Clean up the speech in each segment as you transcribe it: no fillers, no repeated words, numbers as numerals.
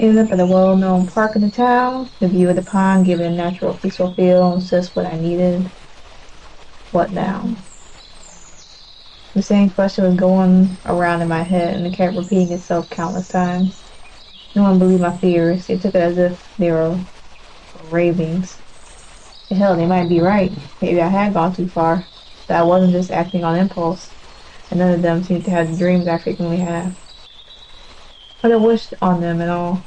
Ended up at a well-known park in the town. The view of the pond gave it a natural, peaceful feel. It's just what I needed. What now? The same question was going around in my head, and it kept repeating itself countless times. No one believed my fears. They took it as if they were ravings. Hell, they might be right. Maybe I had gone too far. That I wasn't just acting on impulse. And none of them seemed to have the dreams I frequently have. I don't wish on them at all.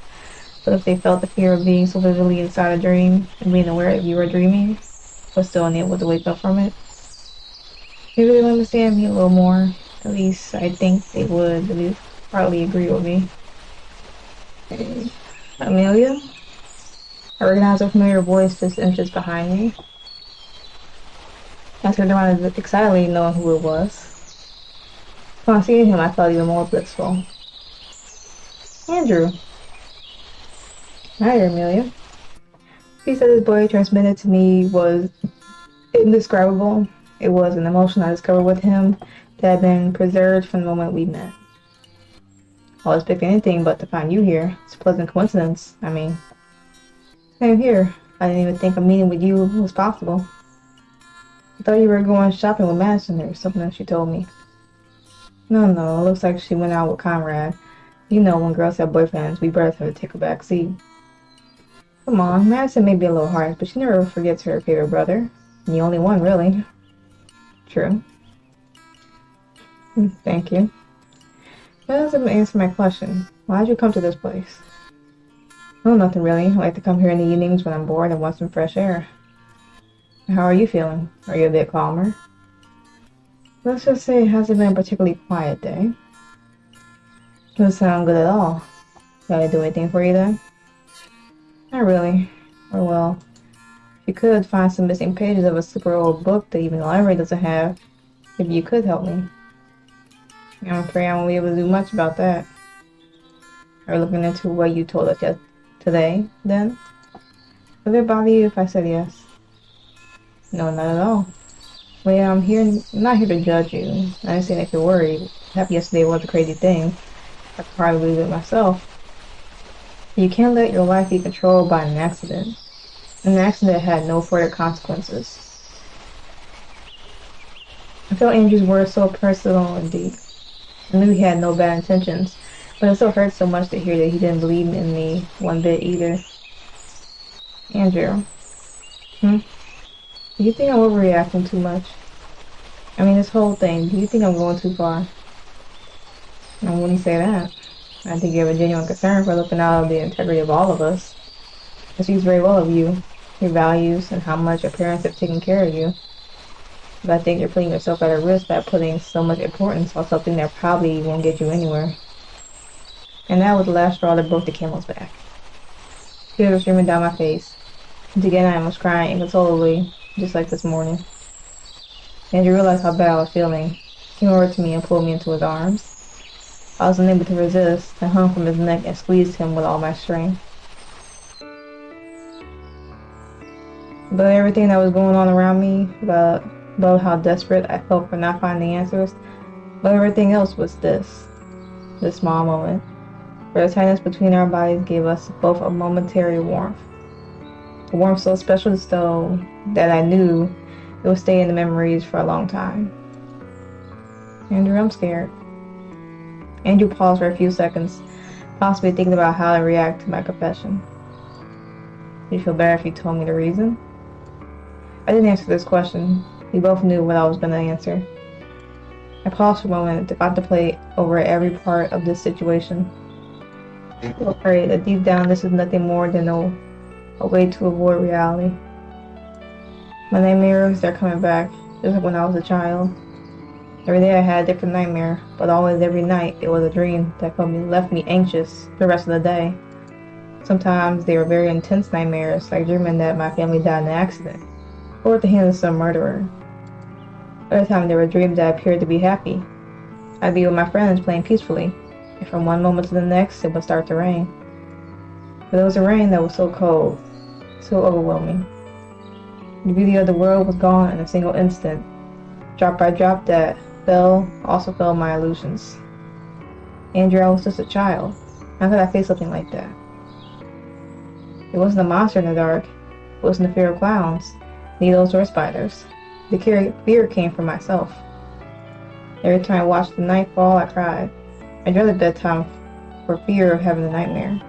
But if they felt the fear of being so vividly inside a dream and being aware that you were dreaming, but still unable to wake up from it, maybe they would understand me a little more. At least I think they would. At least partly agree with me. Hey, Amelia? I recognized a familiar voice just inches behind me. I turned around excitedly, knowing who it was. Upon seeing him, I felt even more blissful. Andrew. Hi, Amelia. He said his boy transmitted to me was indescribable. It was an emotion I discovered with him that had been preserved from the moment we met. I was expecting anything but to find you here. It's a pleasant coincidence, I mean. Same here. I didn't even think a meeting with you was possible. I thought you were going shopping with Madison or something that she told me. No, it looks like she went out with Conrad. You know, when girls have boyfriends, we brothers have to take a back seat. Come on, Madison may be a little harsh, but she never forgets her favorite brother. And the only one, really. True. Thank you. That doesn't answer my question. Why did you come to this place? Oh, nothing really. I like to come here in the evenings when I'm bored and want some fresh air. How are you feeling? Are you a bit calmer? Let's just say it hasn't been a particularly quiet day. Doesn't sound good at all. Did I do anything for you then? Not really. Or well, if you could find some missing pages of a super old book that even the library doesn't have, maybe you could help me. I'm afraid I won't be able to do much about that. Are you looking into what you told us today, then? Would it bother you if I said yes? No, not at all. Well, yeah, I'm not here to judge you. I understand if you're worried. Happened yesterday was a crazy thing. I could hardly believe it myself. You can't let your life be controlled by an accident. An accident had no further consequences. I felt Andrew's words so personal and deep. I knew he had no bad intentions, but it still hurt so much to hear that he didn't believe in me one bit either. Andrew. Do you think I'm overreacting too much? I mean, this whole thing, do you think I'm going too far? I wouldn't say that. I think you have a genuine concern for looking out of the integrity of all of us. It speaks very well of you, your values, and how much your parents have taken care of you. But I think you're putting yourself at a risk by putting so much importance on something that probably won't get you anywhere. And that was the last straw that broke the camel's back. Tears were streaming down my face. And again I was crying inconsolably, just like this morning. Andrew realized how bad I was feeling. He came over to me and pulled me into his arms. I was unable to resist and hung from his neck and squeezed him with all my strength. But everything that was going on around me, about how desperate I felt for not finding answers, but everything else was this small moment, where the tightness between our bodies gave us both a momentary warmth. A warmth so special so that I knew it would stay in the memories for a long time. Andrew, I'm scared. Andrew paused for a few seconds, possibly thinking about how to react to my confession. Would you feel better if you told me the reason? I didn't answer this question. We both knew what I was going to answer. I paused for a moment to contemplate over every part of this situation. I feel afraid that deep down this is nothing more than a way to avoid reality. My nightmares, they're coming back, just like when I was a child. Every day I had a different nightmare, but always every night it was a dream that left me anxious the rest of the day. Sometimes they were very intense nightmares, like dreaming that my family died in an accident, or at the hands of some murderer. Other times there were dreams that appeared to be happy. I'd be with my friends playing peacefully, and from one moment to the next it would start to rain. But it was a rain that was so cold, so overwhelming. The beauty of the world was gone in a single instant. Drop by drop that also fell my illusions. Andrew, I was just a child. How could I face something like that? It wasn't a monster in the dark. It wasn't the fear of clowns, needles, or spiders. The fear came from myself. Every time I watched the night fall, I cried. I dreaded bedtime for fear of having a nightmare.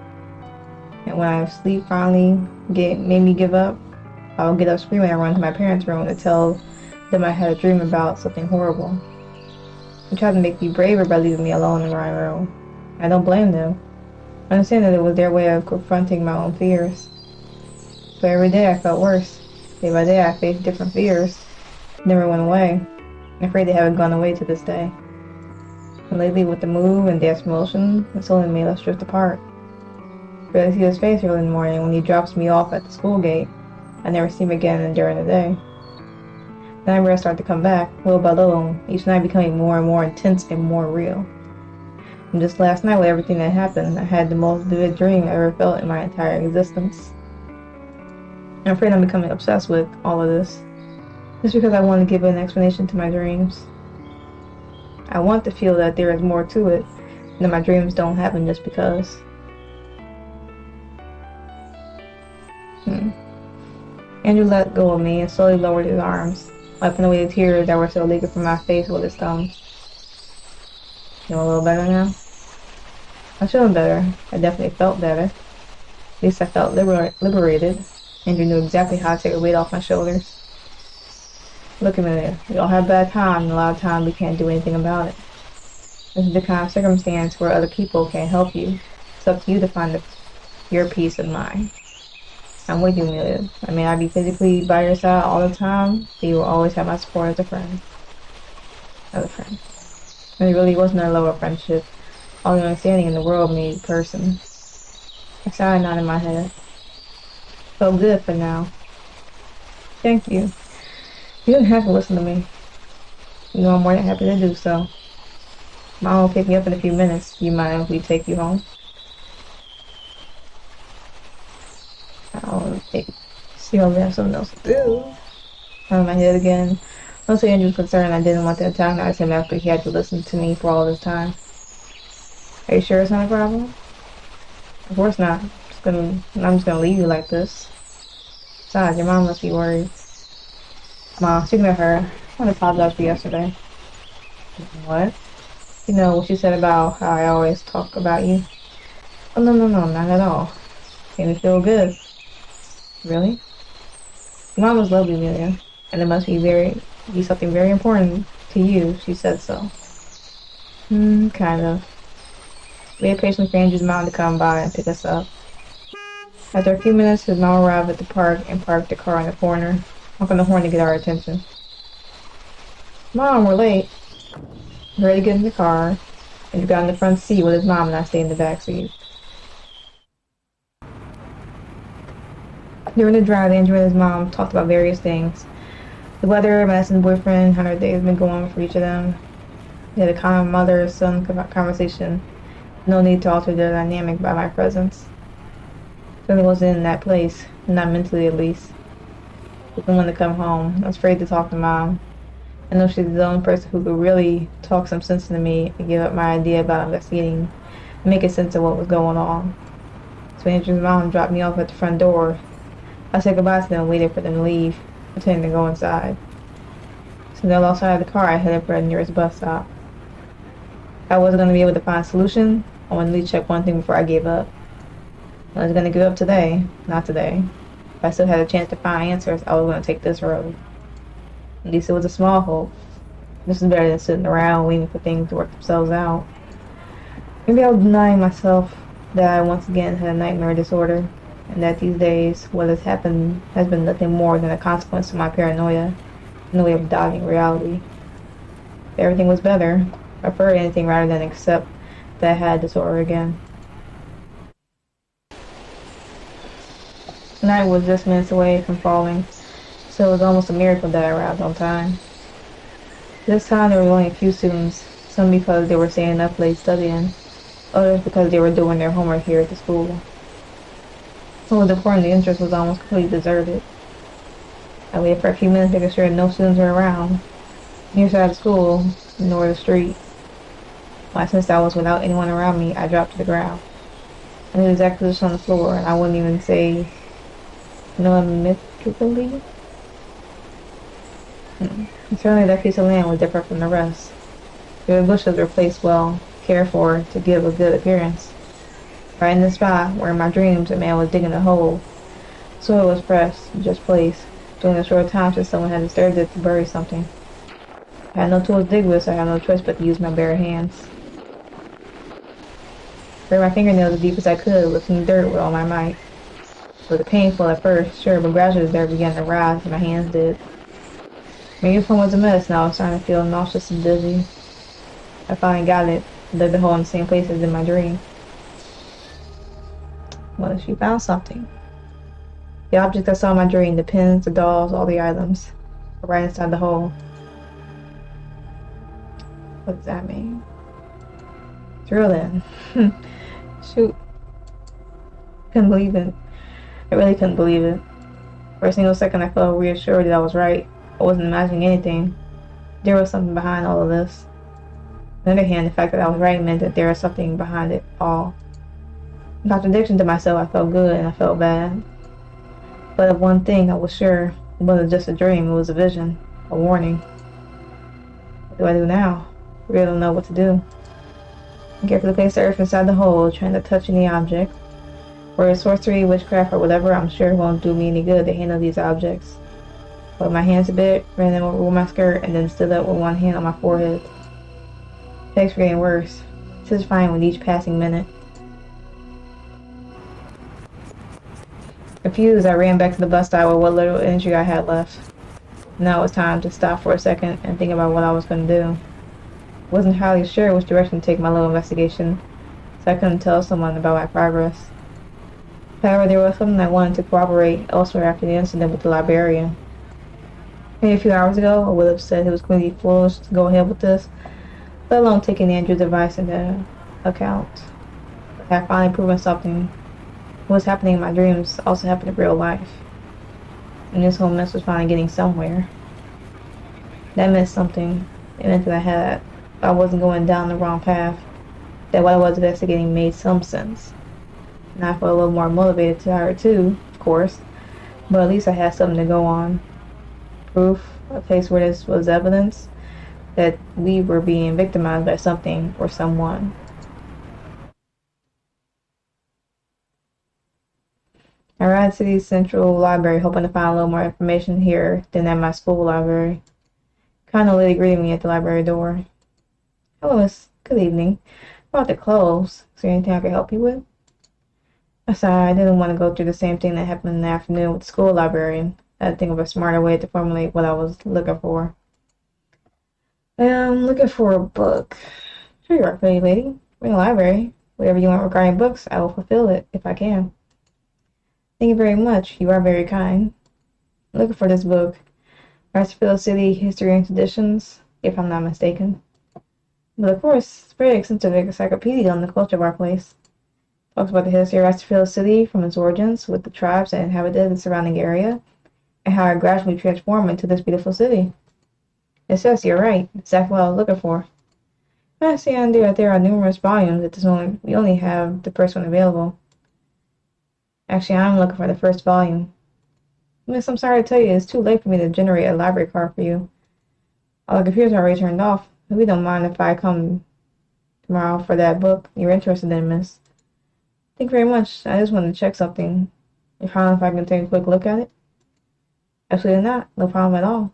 And when sleep finally made me give up, I would get up screaming and run to my parents' room to tell them I had a dream about something horrible. They tried to make me braver by leaving me alone in my room. I don't blame them. I understand that it was their way of confronting my own fears. But every day I felt worse. Day by day I faced different fears. It never went away. I'm afraid they haven't gone away to this day. And lately with the move and Dad's promotion, it's only made us drift apart. I barely see his face early in the morning when he drops me off at the school gate. I never see him again during the day. The nightmares start to come back, little by little, each night becoming more and more intense and more real. And just last night with everything that happened, I had the most vivid dream I ever felt in my entire existence. I'm afraid I'm becoming obsessed with all of this, just because I want to give an explanation to my dreams. I want to feel that there is more to it, and that my dreams don't happen just because. Andrew let go of me and slowly lowered his arms, wiping away the tears that were still leaking from my face with his thumb. Feel a little better now? I'm feeling better. I definitely felt better. At least I felt liberated. Andrew knew exactly how to take a weight off my shoulders. Look at me there. We all have bad times, and a lot of times we can't do anything about it. This is the kind of circumstance where other people can't help you. It's up to you to find your peace of mind. I'm with you, Amelia. I may not be physically by your side all the time, but you will always have my support as a friend. As a friend. And it really wasn't a lower friendship. All the understanding in the world made person. I sighed, nodding my head. Felt good for now. Thank you. You didn't have to listen to me. You know I'm more than happy to do so. Mom will pick me up in a few minutes. Do you mind if we take you home? See if we have something else to do. On my head again. Mostly Andrew's concerned I didn't want to antagonize him after he had to listen to me for all this time. Are you sure it's not a problem? Of course not. I'm just gonna leave you like this. Besides, your mom must be worried. Mom, speaking of her, I want to apologize for yesterday. What? You know what she said about how I always talk about you? Oh, no, not at all. Made me feel good. Really? Your mom was lovely, Amelia, and it must be something very important to you. She said so. Kind of. We had patiently for Andrew's mom to come by and pick us up. After a few minutes, his mom arrived at the park and parked the car in the corner, honking the horn to get our attention. Mom, we're late. We're ready to get in the car. Andrew got in the front seat with his mom and I stayed in the back seat. During the drive, Andrew and his mom talked about various things. The weather, Madison's boyfriend, how their day has been going for each of them. They had a common mother-son conversation. No need to alter their dynamic by my presence. Certainly wasn't in that place, not mentally at least. Didn't want to come home. I was afraid to talk to Mom. I know she's the only person who could really talk some sense into me and give up my idea about investigating and make a sense of what was going on. So Andrew's mom dropped me off at the front door. I said goodbye to them and waited for them to leave, pretending to go inside. So they're outside of the car, I headed for the nearest bus stop. I wasn't going to be able to find a solution. I wanted to check one thing before I gave up. I was going to give up today, not today. If I still had a chance to find answers, I was going to take this road. At least it was a small hope. This is better than sitting around waiting for things to work themselves out. Maybe I was denying myself that I once again had a nightmare disorder, and that these days what has happened has been nothing more than a consequence of my paranoia in the way of dodging reality. If everything was better, I preferred anything rather than accept that I had a disorder again. The night was just minutes away from falling, so it was almost a miracle that I arrived on time. This time there were only a few students, some because they were staying up late studying, others because they were doing their homework here at the school. What was important, the entrance was almost completely deserted. I waited for a few minutes making sure no students were around, neither side of the school, nor the street. When I sensed I was without anyone around me, I dropped to the ground. in the exact position on the floor, and I wouldn't even say millimetrically. Certainly that piece of land was different from the rest. The bushes were placed well, cared for, to give a good appearance. Right in the spot where in my dreams a man was digging a hole. Soil was fresh, just placed, during the short time since someone had disturbed it to bury something. I had no tools to dig with, so I had no choice but to use my bare hands. Buried my fingernails as deep as I could, lifting the dirt with all my might. It was painful at first, sure, but gradually the dirt began to rise and my hands did. My uniform was a mess, now I was starting to feel nauseous and dizzy. I finally got it, dug the hole in the same place as in my dream. Well, she found something. The objects I saw in my dream, the pins, the dolls, all the items, were right inside the hole. What does that mean? Drill in. Shoot. Couldn't believe it. I really couldn't believe it. For a single second I felt reassured that I was right. I wasn't imagining anything. There was something behind all of this. On the other hand, the fact that I was right meant that there was something behind it all. In contradiction to myself, I felt good and I felt bad. But of one thing I was sure, it wasn't just a dream, it was a vision, a warning. What do I do now? I really don't know what to do. I carefully placed the earth inside the hole, trying to touch any object. Whether sorcery, witchcraft, or whatever, I'm sure it won't do me any good to handle these objects. Put my hands a bit, ran them over my skirt, and then stood up with one hand on my forehead. Things were getting worse, intensifying with each passing minute. Confused, I ran back to the bus stop with what little energy I had left. Now it was time to stop for a second and think about what I was going to do. I wasn't entirely sure which direction to take my little investigation, so I couldn't tell someone about my progress. However, there was something I wanted to corroborate elsewhere after the incident with the librarian. Maybe a few hours ago, I would have said it was completely foolish to go ahead with this, let alone taking Andrew's advice into account. But I had finally proven something. What was happening in my dreams also happened in real life. And this whole mess was finally getting somewhere. That meant something. It meant that I wasn't going down the wrong path. That what I was investigating made some sense. And I felt a little more motivated to hire too, of course. But at least I had something to go on. Proof, a place where this was evidence that we were being victimized by something or someone. I arrived to the central library hoping to find a little more information here than at my school library. Kind of lady greeted me at the library door. Hello, miss. Good evening. About to close. Is there anything I could help you with? I sighed. I didn't want to go through the same thing that happened in the afternoon with the school librarian. I had to think of a smarter way to formulate what I was looking for. I'm looking for a book. Sure you are, pretty lady. We're in the library. Whatever you want regarding books, I will fulfill it if I can. Thank you very much. You are very kind. I'm looking for this book. Westerfield City History and Traditions, if I'm not mistaken. But of course, it's a very extensive encyclopedia on the culture of our place. Talks about the history of Westerfield City from its origins with the tribes that inhabited the surrounding area, and how it gradually transformed into this beautiful city. It says you're right, exactly what I was looking for. I see on there that there are numerous volumes, we only have the first one available. Actually, I'm looking for the first volume. Miss, I'm sorry to tell you, it's too late for me to generate a library card for you. All the computers are already turned off. We don't mind if I come tomorrow for that book you're interested in, miss. Thank you very much. I just wanted to check something. Your problem if I can take a quick look at it? Absolutely not. No problem at all.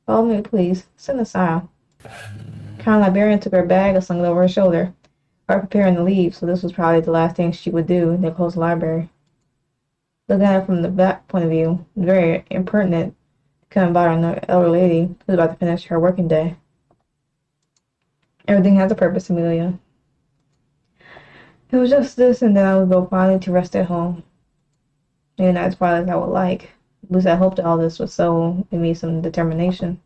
Follow me, please. Sit aside. The kind librarian took her bag and slung it over her shoulder. We were preparing to leave, so this was probably the last thing she would do in the closed library. Looking at her from the back point of view, very impertinent, couldn't bother an elder lady who was about to finish her working day. Everything has a purpose, Amelia. It was just this, and then I would go finally to rest at home. Maybe not as quiet as I would like. At least I hoped that all this would sow in me some determination.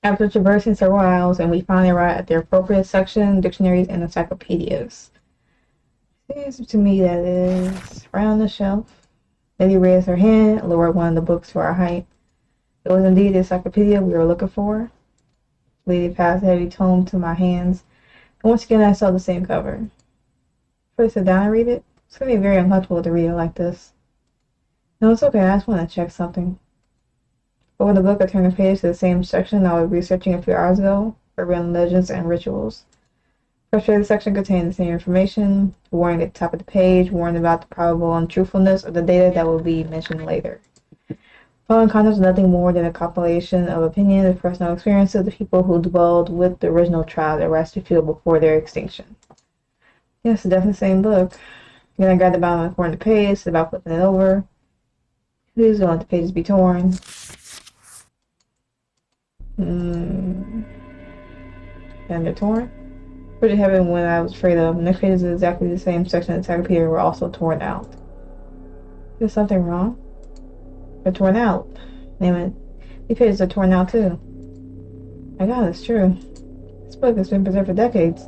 After traversing several aisles, and we finally arrived at the appropriate section, dictionaries and encyclopedias. Seems to me that is right on the shelf. Lady raised her hand and lowered one of the books to our height. It was indeed the encyclopedia we were looking for. Lady passed a heavy tome to my hands, and once again I saw the same cover. Before I sit down and read it, it's gonna be very uncomfortable to read it like this. No, it's okay, I just want to check something. Over the book, I turned the page to the same section I was researching a few hours ago, urban legends and rituals. First, the section contained the same information, a warning at the top of the page, warning about the probable untruthfulness of the data that will be mentioned later. Following content was nothing more than a compilation of opinions and personal experiences of the people who dwelled with the original tribe at Rusty Field before their extinction. Yes, it's definitely the same book. Then I grabbed the bottom of the corner of the page, about flipping it over. Please don't let the pages be torn. And they're torn. Pretty heavy when I was afraid of. The next page is exactly the same section of the encyclopedia were also torn out. Is something wrong? They're torn out. Name it. These pages are torn out too. My God, it's true. This book has been preserved for decades.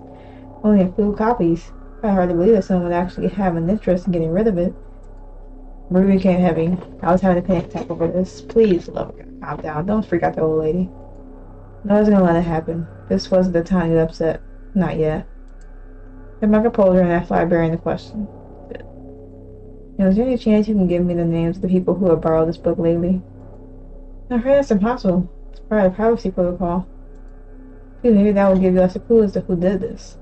Only a few copies. Probably hard to believe that someone would actually have an interest in getting rid of it. Breathing became heavy. I was having a panic attack over this. Please, love, calm down. Don't freak out the old lady. No, I was gonna let it happen. This wasn't the time to get upset. Not yet. Then my composure and asked the librarian the question. Is there any chance you can give me the names of the people who have borrowed this book lately? I'm afraid that's impossible. It's part of the privacy protocol. Please, maybe that will give us a clue as to who did this.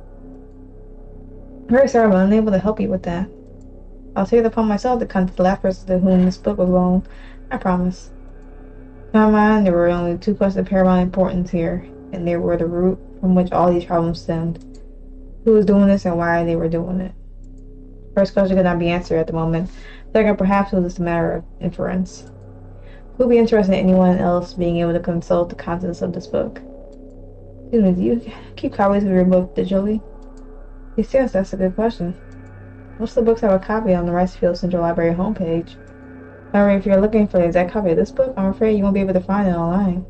I'm very sorry, but I'm unable to help you with that. I'll take it upon myself to contact the last person to whom this book was loaned. I promise. In my mind, there were only two questions of paramount importance here, and they were the root from which all these problems stemmed. Who was doing this and why they were doing it. First question could not be answered at the moment. Second, perhaps it was just a matter of inference. Who would be interested in anyone else being able to consult the contents of this book? Excuse me, do you keep copies of your book digitally? Yes, that's a good question. Most of the books have a copy on the Ricefield Central Library homepage. However, if you're looking for the exact copy of this book, I'm afraid you won't be able to find it online.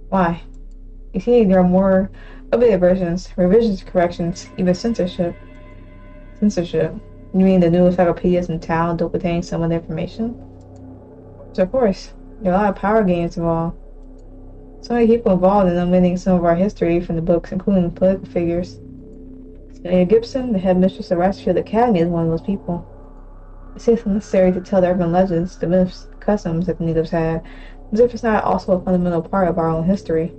Why? You see, there are more updated versions, revisions, corrections, even censorship. Censorship? You mean the new encyclopedias in town don't contain some of the information? So of course, there are a lot of power games involved. So many people involved in omitting some of our history from the books, including political figures. Celia Gibson, the headmistress of Ricefield Academy, is one of those people. It seems necessary to tell the urban legends, the myths, the customs that the natives had, as if it's not also a fundamental part of our own history.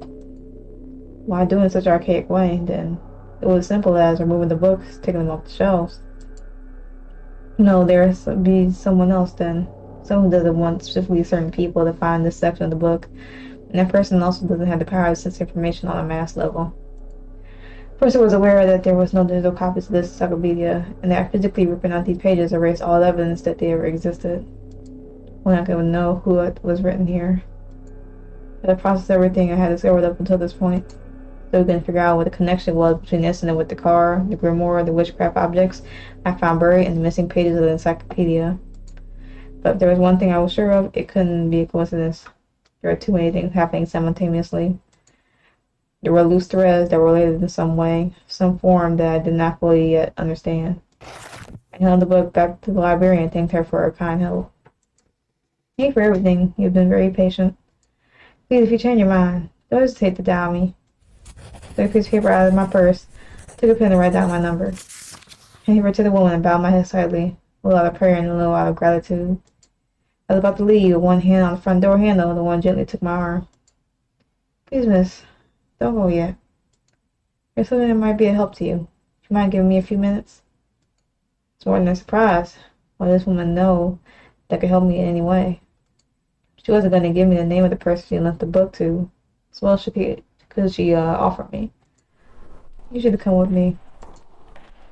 Why do it in such an archaic way, then? It was as simple as removing the books, taking them off the shelves. No, there's be someone else then. Someone who doesn't want specifically certain people to find this section of the book, and that person also doesn't have the power to sense information on a mass level. First, I was aware that there was no digital copies of this encyclopedia, and that physically ripping out these pages erased all evidence that they ever existed. When I could know who was written here. But I processed everything I had discovered up until this point. Still couldn't figure out what the connection was between the incident with the car, the grimoire, the witchcraft objects I found buried in the missing pages of the encyclopedia. But if there was one thing I was sure of, it couldn't be a coincidence. There are too many things happening simultaneously. There were loose threads that were related in some way, some form that I did not fully yet understand. I handed the book back to the librarian and thanked her for her kind help. Thank you for everything. You've been very patient. Please, if you change your mind, don't hesitate to dial me. Took a piece of paper out of my purse, took a pen to write down my number. I gave her to the woman and bowed my head slightly, a little out of prayer and a little out of gratitude. I was about to leave with one hand on the front door handle, and the one gently took my arm. Please, miss, don't go yet. There's something that might be a help to you. Would you mind giving me a few minutes? It's more than a surprise. Why does this woman know that could help me in any way? She wasn't going to give me the name of the person she lent the book to, as well as she offered me. You should come with me.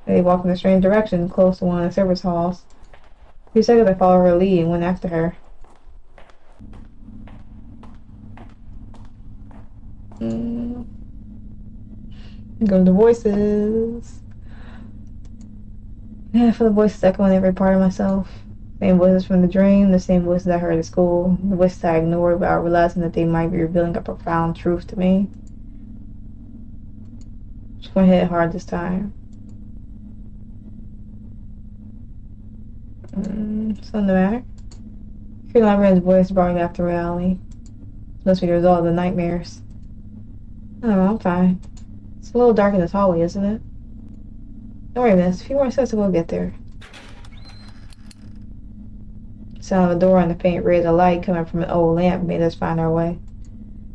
They walked in a strange direction, close to one of the service halls. A few seconds I followed her lead and went after her. Go to the voices. Yeah, I feel the voices echoing every part of myself. Same voices from the dream, the same voices I heard at school, the voices I ignored without realizing that they might be revealing a profound truth to me. Just gonna hit it hard this time. Something the matter? Hearing Librarian's voice brought me back to reality. This must be the result of the nightmares. Oh, I'm fine. It's a little dark in this hallway, isn't it? Don't worry, miss. A few more steps and we'll get there. The sound of a door and the faint rays of light coming from an old lamp made us find our way.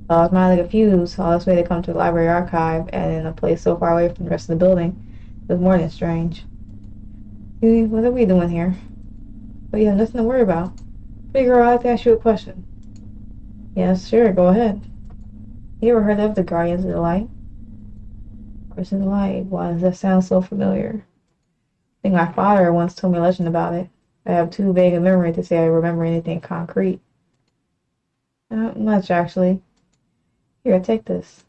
I was mildly confused. All this way to come to the library archive, and in a place so far away from the rest of the building, it was more than strange. What are we doing here? But you have nothing to worry about. Pretty girl, I'd like to ask you a question. Yes, sure, go ahead. You ever heard of the Guardians of the Light? Guardians of the Light? Why does that sound so familiar? I think my father once told me a legend about it. I have too vague a memory to say I remember anything concrete. Not much, actually. Here, take this.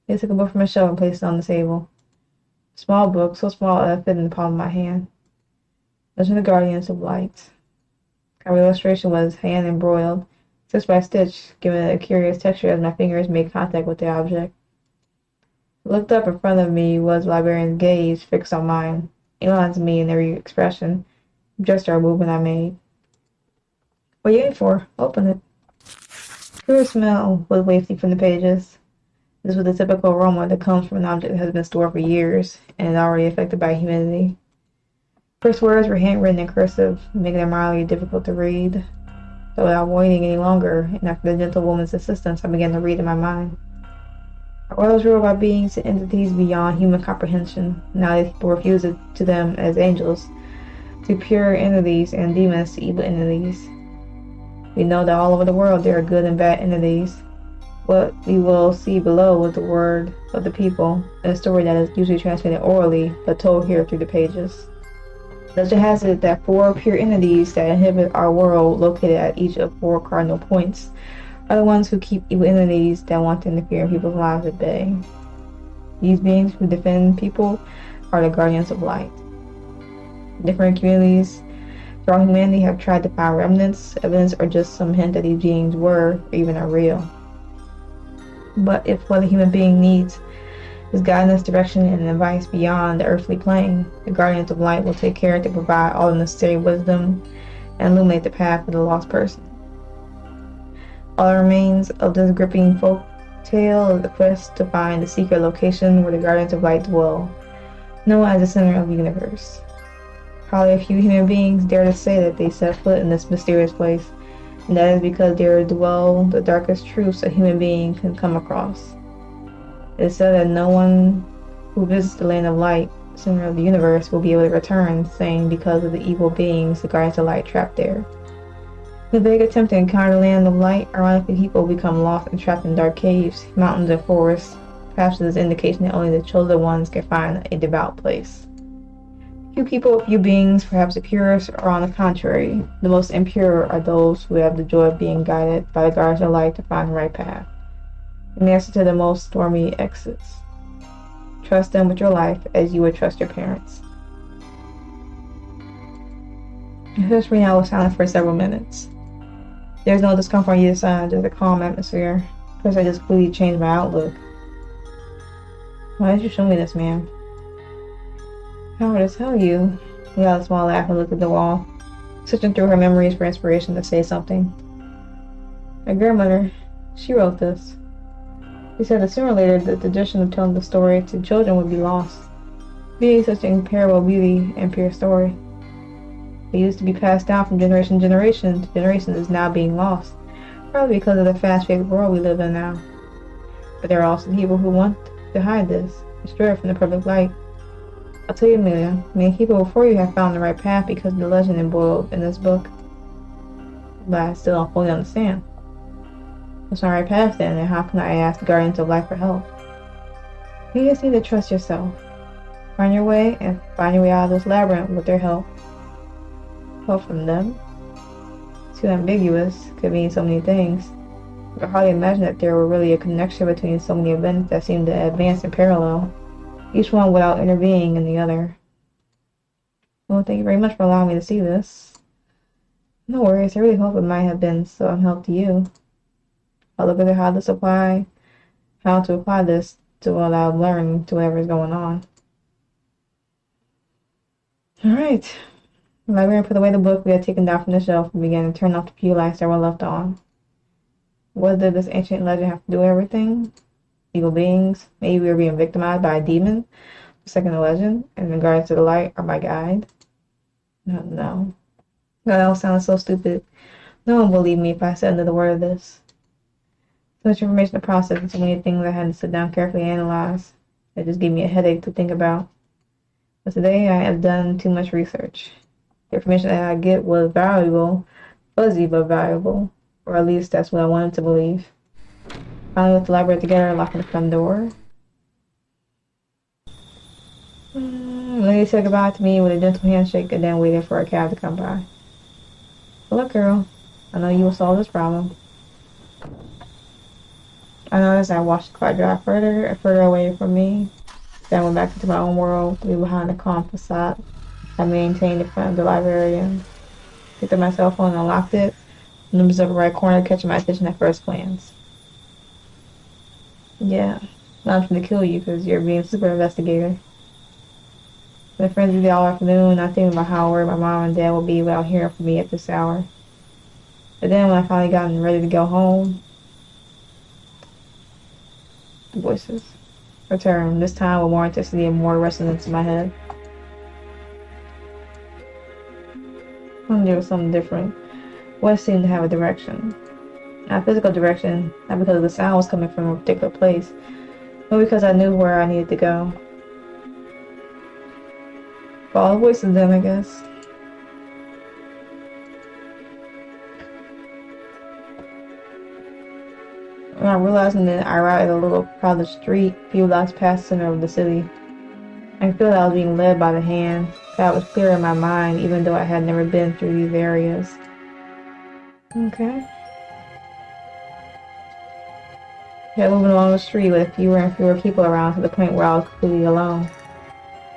He took a book from a shelf and placed it on the table. A small book, so small that it fit in the palm of my hand. Legend of the Guardians of Light. Our illustration was hand embroidered, stitch by stitch, giving it a curious texture as my fingers made contact with the object. I looked up. In front of me was the librarian's gaze fixed on mine. He lines me in every expression, gesture or movement I made. What are you in for? Open it. The pure smell was wafting from the pages. This was the typical aroma that comes from an object that has been stored for years and is already affected by humidity. First words were handwritten in cursive, making them mildly difficult to read. So without waiting any longer, and after the gentle woman's assistance, I began to read in my mind. Our world is ruled by beings and entities beyond human comprehension. Nowadays people refuse to them as angels, to pure entities, and demons to evil entities. We know that all over the world there are good and bad entities. What we will see below is the word of the people, and a story that is usually transmitted orally, but told here through the pages. Legend has it that 4 pure entities that inhabit our world, located at each of 4 cardinal points, are the ones who keep evil entities that want to interfere in people's lives at bay. These beings who defend people are the Guardians of Light. Different communities throughout humanity have tried to find remnants, evidence, or just some hint that these beings were, or even are real. But if what a human being needs is guidance, direction, and advice beyond the earthly plane, the Guardians of Light will take care to provide all the necessary wisdom and illuminate the path for the lost person. All that remains of this gripping folk tale is the quest to find the secret location where the Guardians of Light dwell, known as the center of the universe. Probably a few human beings dare to say that they set foot in this mysterious place, and that is because there dwell the darkest truths a human being can come across. It is said that no one who visits the land of light, the center of the universe, will be able to return, saying because of the evil beings the Guardians of Light trapped there. In a vague attempt to encounter the land of light, ironically people become lost and trapped in dark caves, mountains, and forests. Perhaps it is an indication that only the chosen ones can find a devout place. Few people, few beings, perhaps the purest, or on the contrary, the most impure are those who have the joy of being guided by the Guardians of Light to find the right path. An answer to the most stormy exits. Trust them with your life as you would trust your parents. The first reading was silent for several minutes. There's no discomfort on either side, just a calm atmosphere. First, I just completely changed my outlook. Why did you show me this, ma'am? How would I tell you? We got a small laugh and looked at the wall, searching through her memories for inspiration to say something. My grandmother, she wrote this. She said that sooner or later the tradition of telling the story to children would be lost, being such an incomparable beauty and pure story. It used to be passed down from generation to generation is now being lost, probably because of the fast-paced world we live in now. But there are also people who want to hide this, destroy it from the public light. I'll tell you, Amelia, many people before you have found the right path because of the legend embroidered in this book. But I still don't fully understand. What's my right path then, and how can I ask the Guardians of Light for help? You just need to trust yourself. Find your way, and find your way out of this labyrinth with their help. Help from them? Too ambiguous, could mean so many things. I could hardly imagine that there were really a connection between so many events that seemed to advance in parallel, each one without intervening in the other. Well, thank you very much for allowing me to see this. No worries, I really hope it might have been some help to you. I'll look at how to apply this to what I've learned to whatever is going on. Alright. The librarian put away the book we had taken down from the shelf and began to turn off the few lights that were left on. What did this ancient legend have to do with everything? Evil beings? Maybe we were being victimized by a demon? Second legend in regards to the light or my guide. No. That all sounds so stupid. No one will believe me if I said another word of this. So much information to process and so many things I had to sit down carefully analyze. It just gave me a headache to think about. But today I have done too much research. The information that I get was valuable, fuzzy but valuable, or at least that's what I wanted to believe. Finally left the library together, locking the front door. The lady said goodbye to me with a gentle handshake and then waited for a cab to come by. Well, look, girl, I know you will solve this problem. I noticed I watched the car drive further and further away from me. Then I went back into my own world, leaving behind the calm facade I maintained in front of the librarian. Picked up my cell phone and unlocked it. And it was up the right corner, catching my attention at first glance. Yeah, not trying to kill you because you're being super investigator. Been friends with you all afternoon, not thinking about how worried my mom and dad will be without hearing from me at this hour. But then when I finally gotten ready to go home, the voices returned, this time with more intensity and more resonance in my head. There was something different. Voice seemed to have a direction. Not a physical direction, not because the sound was coming from a particular place, but because I knew where I needed to go. Follow the voices then, I guess. When I realized that I arrived at a little crowded street, few blocks past the center of the city. I could feel that I was being led by the hand. That was clear in my mind, even though I had never been through these areas. Okay. Kept moving along the street with fewer and fewer people around to the point where I was completely alone.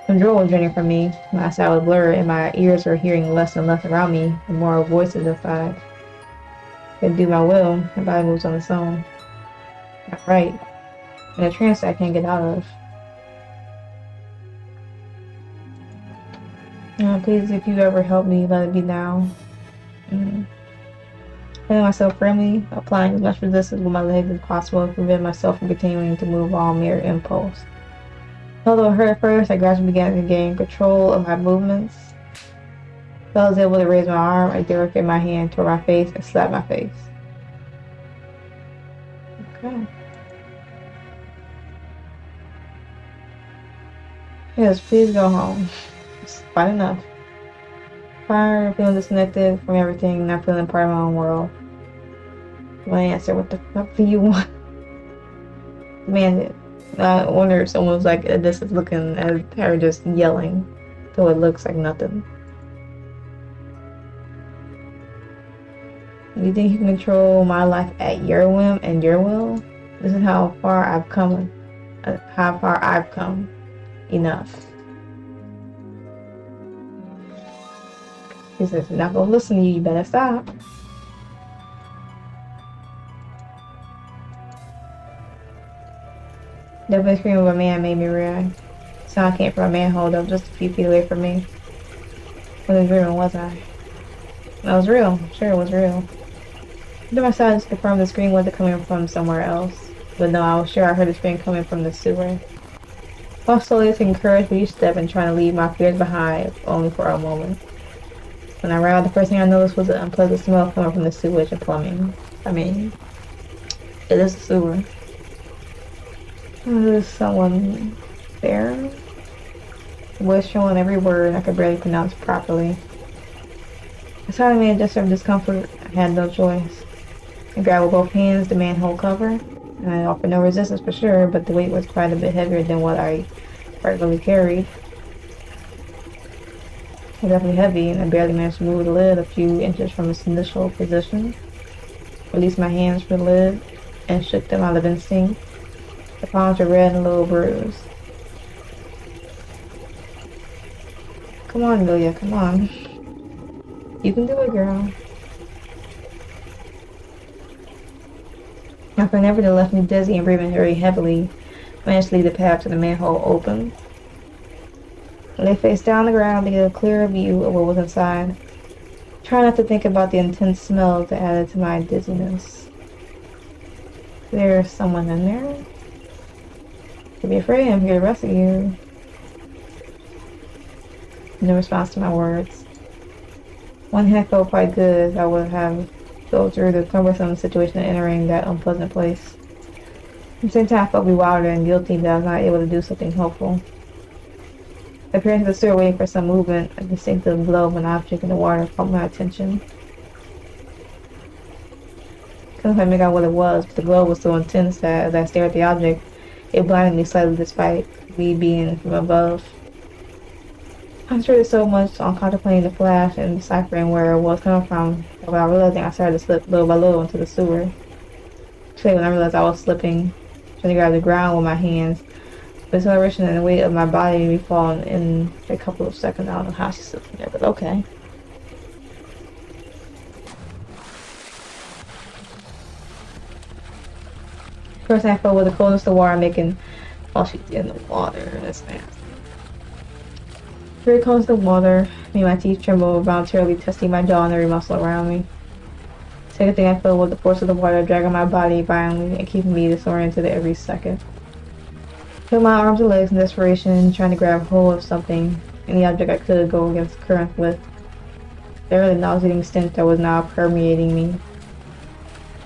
Control was draining from me. My sight was blurred and my ears were hearing less and less around me, and more voices inside. Couldn't do my will, my body moves on its own. I'm right. In a trance I can't get out of. Please, if you ever help me, let it be now. Holding myself firmly, applying as much resistance with my legs as possible to prevent myself from continuing to move on mere impulse. Although it hurt at first, I gradually began to gain control of my movements. I was able to raise my arm and direct my hand toward my face and slap my face. Okay. Yes, please go home. It's fine enough. Tired, feeling disconnected from everything, not feeling part of my own world. My answer, what the fuck do you want? Demanded. I wonder if someone was like, this is looking at her just yelling, though it looks like nothing. You think you can control my life at your whim and your will? This is how far I've come. Enough. He says, I'm not gonna listen to you, you better stop. The scream of a man made me react. Sound came from a manhole that was just a few feet away from me. Wasn't dreaming, was I? That was real. Sure, it was real. I did my side to confirm the scream wasn't coming from somewhere else. But no, I was sure I heard the scream coming from the sewer. I was slowly taking courage with each step and trying to leave my fears behind, if only for a moment. When I arrived, the first thing I noticed was an unpleasant smell coming from the sewage and plumbing. I mean, it is the sewer. There's someone there. The voice showing every word I could barely pronounce properly. I tried to make a gesture of discomfort. I had no choice. I grabbed with both hands the manhole cover, and I offered no resistance for sure, but the weight was quite a bit heavier than what I regularly carried. It was definitely heavy, and I barely managed to move the lid a few inches from its initial position. Released my hands from the lid and shook them out of instinct. The palms were red and a little bruised. Come on, Amelia, come on. You can do it, girl. After an effort that left me dizzy and breathing very heavily, I managed to leave the path to the manhole open. I lay face down on the ground to get a clearer view of what was inside. Try not to think about the intense smells that added to my dizziness. There's someone in there? Don't be afraid, I'm here to rescue you. no response to my words. One hand felt quite good as I would have go through the cumbersome situation of entering that unpleasant place. At the same time, I felt bewildered and guilty that I was not able to do something helpful. I appeared to the sewer waiting for some movement. A distinctive glow of an object in the water caught my attention. Couldn't quite make out what it was, but the glow was so intense that as I stared at the object, it blinded me slightly despite me being from above. I concentrated so much on contemplating the flash and deciphering where it was coming from that without realizing I started to slip little by little into the sewer. Actually, when I realized I was slipping, trying to grab the ground with my hands, the acceleration and the weight of my body made me fall in a couple of seconds. I don't know how she slipped in there, but okay. First thing I felt was the coldness of the water making while she's in the water. That's nasty. Very close to the water, made my teeth tremble, voluntarily testing my jaw and every muscle around me. The second thing I felt was the force of the water dragging my body violently and keeping me disoriented every second. I felt my arms and legs in desperation, trying to grab hold of something, any object I could go against the current with. There was a nauseating stench that was now permeating me.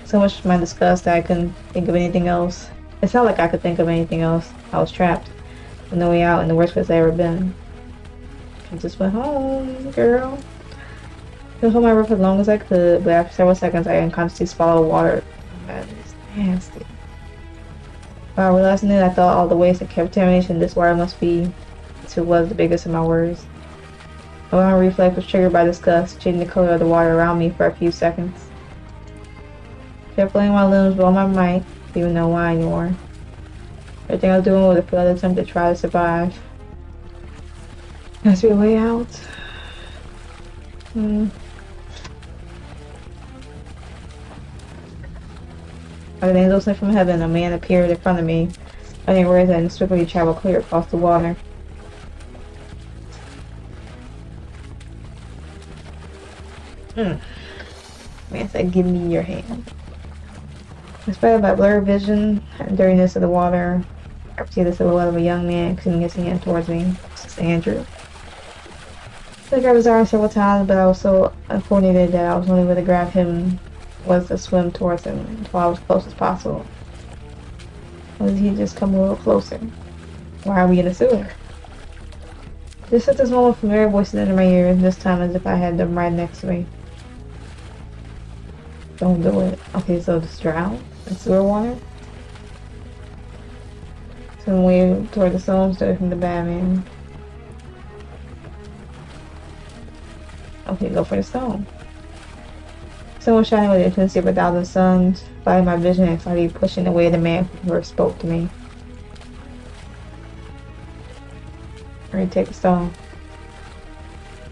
So much to my disgust that I couldn't think of anything else. It's not like I could think of anything else. I was trapped, with no way out, in the worst place I'd ever been. I just went home, girl. I held my breath as long as I could, but after several seconds, I unconsciously swallowed water. That is nasty. While realizing it, I thought all the waste and contamination this water must be. This was the biggest of my worries. My reflex was triggered by disgust, changing the color of the water around me for a few seconds. Kept letting my limbs blow my might, even no wine anymore. Everything I was doing was a failed attempt to try to survive. There has to be a way out. Like an angel sent from heaven, a man appeared in front of me. I didn't realize that and swiftly traveled clear across the water. Man said, "Give me your hand." In spite of my blurred vision and dirtiness of the water, I could see the silhouette of a young man extending his hand towards me. This is Andrew. I grabbed his arm several times, but I was so uncoordinated that I was only able to grab him was to swim towards him until I was as close as possible. Or did he just come a little closer? Why are we in the sewer? Just at this moment, familiar voices entered my ears, this time as if I had them right next to me. Don't do it. Okay, so just drown in sewer water? Swim way toward the stone, straight from the Batman. Okay, go for the stone. Sun was shining with the intensity of 1,000 suns, lighting my vision and slightly pushing away the man who first spoke to me. Alright, take the stone.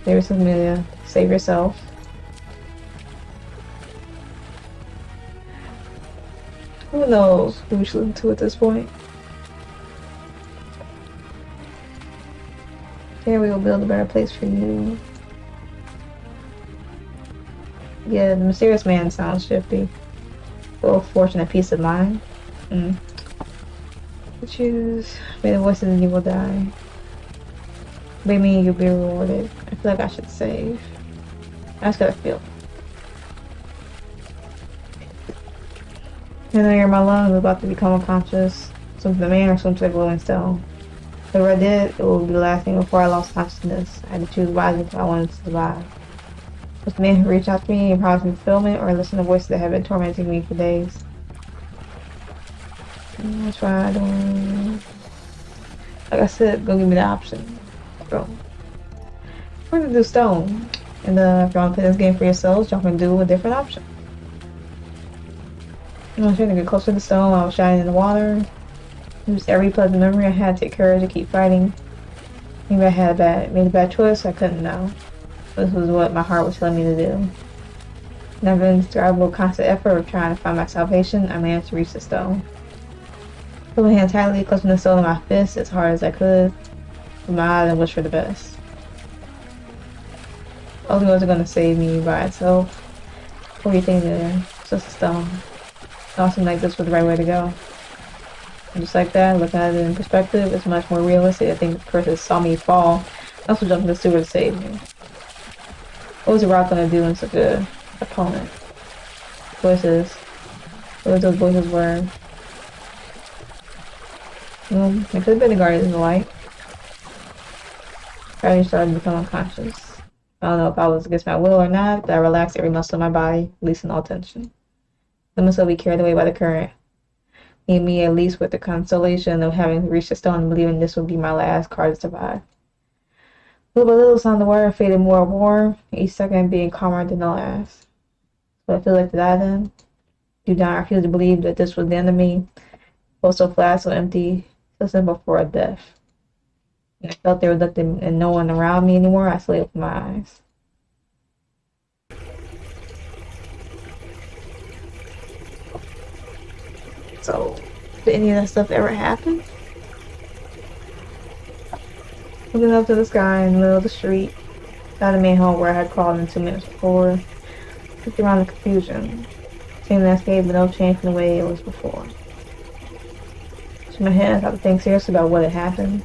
Save yourself, Amelia. Save yourself. Who knows who we should listen to at this point? Here we will build a better place for you. Yeah, the mysterious man sounds shifty. Full of fortune and peace of mind. Choose. May the voices of evil die. Obey me, you'll be rewarded. I feel like I should save. I just gotta feel. And I hear my lungs are about to become unconscious. Swim to the man or swim to the glowing stone. Whatever I did, it would be the last thing before I lost consciousness. I had to choose wisely if I wanted to survive. Was the man who reached out to me and promised me fulfillment, or listen to voices that have been tormenting me for days? That's why I don't. Like I said, go give me the option. Go. We're gonna do stone. And if you want to play this game for yourselves, y'all can do a different option. I was trying to get closer to the stone while I was shining in the water. Used every pleasant memory I had to take courage to keep fighting. Maybe I made a bad choice, I couldn't know. This was what my heart was telling me to do. Never indescribable constant effort of trying to find my salvation, I managed to reach the stone. Put my hand tightly, clutching the stone in my fist as hard as I could, with my eyes and wish for the best. Only wasn't going to save me by itself. What do you think there? It's just a stone. It all seemed like this was the right way to go. And just like that, looking at it in perspective, it's much more realistic. I think the person saw me fall I also jumped in the sewer to save me. What was the rock gonna do in such a opponent? Voices. What those voices were. Well, it could have been the Guardians of the Light. I started to become unconscious. I don't know if I was against my will or not, but I relaxed every muscle in my body, releasing all tension. Let myself be carried away by the current, leaving me at least with the consolation of having reached the stone and believing this would be my last card to survive. Little by little, sound the water faded more warm, each second being calmer than the last. So I feel like to die then. Deep down, I refuse to believe that this was the end of me. Felt so flat, so empty, so simple for a death. And I felt there was nothing and no one around me anymore. I slid with my eyes. So, did any of that stuff ever happen? Looking up to the sky in the middle of the street, out of the main hall where I had crawled in 2 minutes before, looked around the confusion. Same landscape, but no change from the way it was before. Shook my head, I tried to think seriously about what had happened.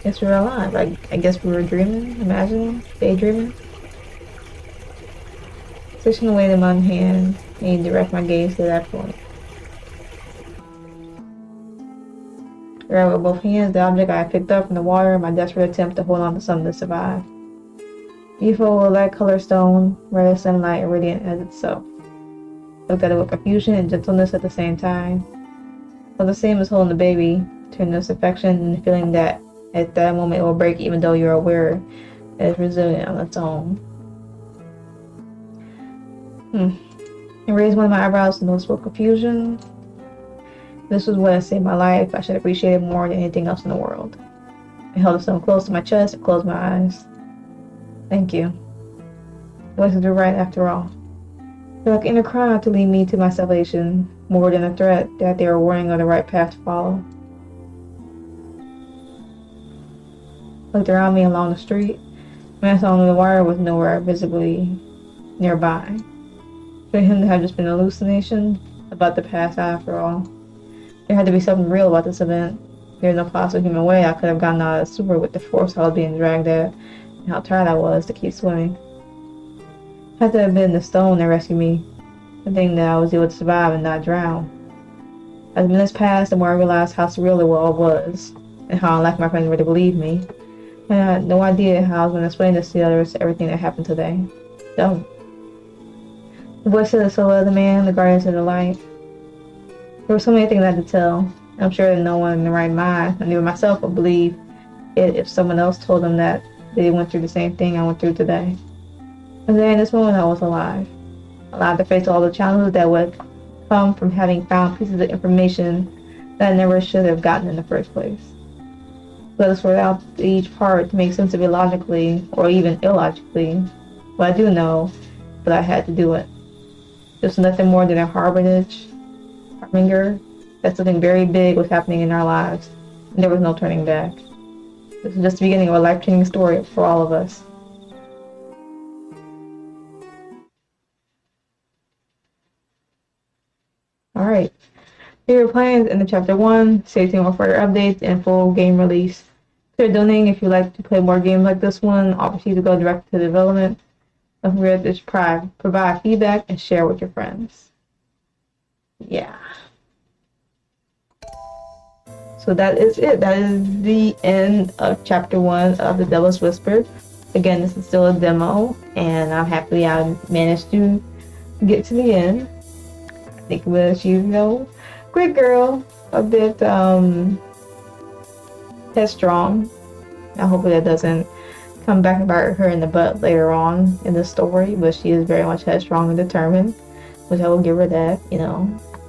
Guess we were alive. I guess we were dreaming, imagining, daydreaming. Switching away the one hand, made me direct my gaze to that point. Grabbed with both hands the object I had picked up from the water in my desperate attempt to hold on to something to survive. Beautiful light colored stone, red as sunlight and radiant as itself. Looked at it with confusion and gentleness at the same time. It was the same as holding a baby, tenderness, affection, and the feeling that at that moment it will break even though you're aware that it's resilient on its own. I raised one of my eyebrows in noticeable confusion. This was what had saved my life. I should appreciate it more than anything else in the world. I held the stone close to my chest and closed my eyes. Thank you. The voices were right after all. They were like inner cry out to lead me to my salvation, more than a threat that they were warning of the right path to follow. Looked around me along the street. When I saw the wire was nowhere visibly nearby. For him to have just been an hallucination about the past after all. There had to be something real about this event. There was no possible human way I could have gotten out of the sewer with the force I was being dragged at, and how tired I was to keep swimming. It had to have been the stone that rescued me, the thing that I was able to survive and not drown. As minutes passed, the more I realized how surreal it all was, and how unlike my friends were to believe me. And I had no idea how I was going to explain this to the others, everything that happened today. Don't. The voice of the soul of the man, the guardians of the light. There were so many things I had to tell. I'm sure that no one in their right mind, and even myself, would believe it if someone else told them that they went through the same thing I went through today. And then in this moment I was alive. Alive to face all the challenges that would come from having found pieces of information that I never should have gotten in the first place. Let us sort out each part to make sense of it logically, or even illogically. But I do know that I had to do it. This was nothing more than a harbinger that something very big was happening in our lives, and there was no turning back. This was just the beginning of a life-changing story for all of us. Alright, here are plans in the chapter 1. Stay tuned for further updates and full game release. Consider donating if you'd like to play more games like this one. Opportunity to go direct to development. Don't forget to provide feedback and share with your friends. Yeah. So that is it. That is the end of chapter 1 of The Devil's Whisper. Again, this is still a demo, and I'm happy I managed to get to the end. I think it was, great girl, a bit headstrong. I hope that doesn't come back and bite her in the butt later on in the story, but she is very much headstrong and determined, which I will give her that.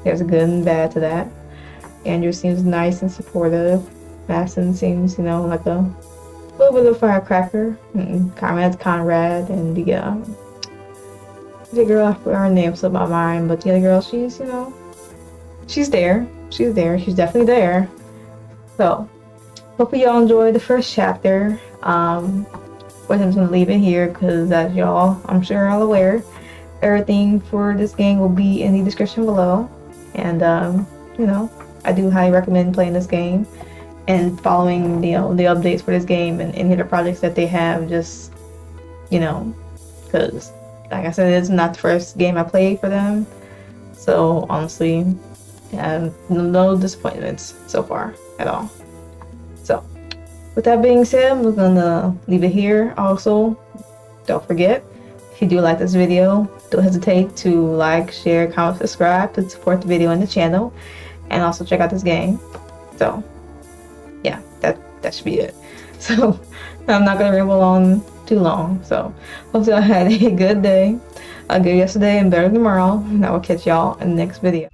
There's a good and bad to that. Andrew seems nice and supportive. Madison seems, like a little bit of a firecracker. Conrad, and the girl, I forgot her name slipped my mind, but the other girl, she's there. She's there. She's definitely there. So, hopefully y'all enjoyed the first chapter. I'm just gonna leave it here because, as y'all, I'm sure are all aware, everything for this game will be in the description below. And, I do highly recommend playing this game and following the updates for this game and any of the projects that they have. Just because like I said, it's not the first game I played for them. So honestly, no disappointments so far at all. So with that being said, we're gonna leave it here. Also, don't forget, if you do like this video, don't hesitate to like, share, comment, subscribe to support the video and the channel, and also check out this game. So yeah, that should be it. So I'm not gonna ramble on too long. So hopefully I had a good day, a good yesterday, and better tomorrow. And I will catch y'all in the next video.